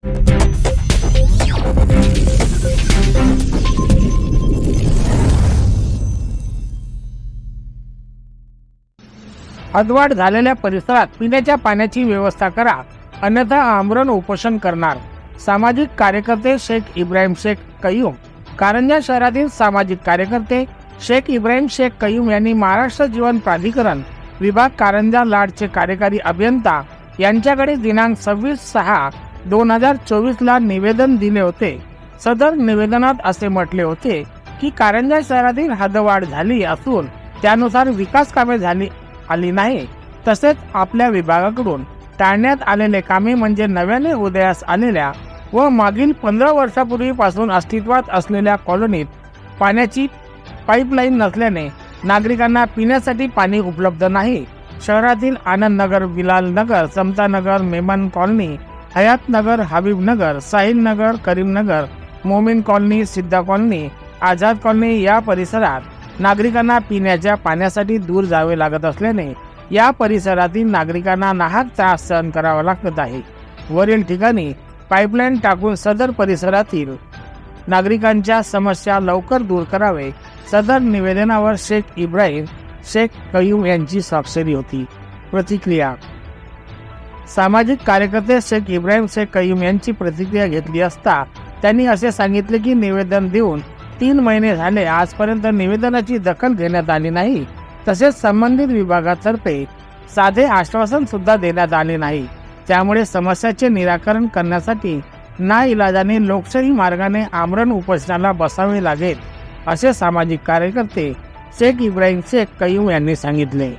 हदवाढ झालेल्या परिसरात पिण्याच्या पाण्याची व्यवस्था करा, अन्यथा आमरण उपोषण करणार. सामाजिक कार्यकर्ते शेख इब्राहिम शेख कयूम. कारंजा शहरातील सामाजिक कार्यकर्ते शेख इब्राहिम शेख कयूम यांनी महाराष्ट्र जीवन प्राधिकरण विभाग कारंजा लाडचे कार्यकारी अभियंता यांच्याकडे दिनांक 26/6/2024 ला निवेदन दिले होते. सदर निवेदनात असे म्हटले होते की कारंजा शहरातील हदवाढ झाली असून त्यानुसार विकास कामे आली नाही. तसेच आपल्या विभागाकडून टाळण्यात आलेले कामे म्हणजे नव्याने उदयास आलेल्या व मागील 15 वर्षापूर्वीपासून अस्तित्वात असलेल्या कॉलनीत पाण्याची पाईपलाईन नसल्याने नागरिकांना पिण्यासाठी पाणी उपलब्ध नाही. शहरातील आनंद नगर, बिलाल नगर, समता नगर, मेमन कॉलनी, हयात नगर, हबीब नगर, साहिल नगर, करीम नगर, मोमीन कॉलनी, सिद्धा कॉलनी, आझाद कॉलनी या परिसरात नागरिकांना पिण्याच्या पाण्यासाठी दूर जावे लागत असल्याने या परिसरातील नागरिकांना नाहक त्रास सहन करावा लागत आहे. वरील ठिकाणी पाईपलाईन टाकून सदर परिसरातील नागरिकांच्या समस्या लवकर दूर करावे. सदर निवेदनावर शेख इब्राहिम शेख कयूम यांची स्वाक्षरी होती. प्रतिक्रिया. सामाजिक कार्यकर्ते शेख इब्राहिम शेख कयूम यांची प्रतिक्रिया घेतली असता त्यांनी असे सांगितले की निवेदन देऊन 3 महिने झाले, आजपर्यंत निवेदनाची दखल घेण्यात आली नाही. तसेच संबंधित विभागातर्फे साधे आश्वासन सुद्धा देण्यात आले नाही. त्यामुळे समस्याचे निराकरण करण्यासाठी नाइलाजाने लोकशाही मार्गाने आमरण उपोषणाला बसावे लागेल, असे सामाजिक कार्यकर्ते शेख इब्राहिम शेख कयूम यांनी सांगितले.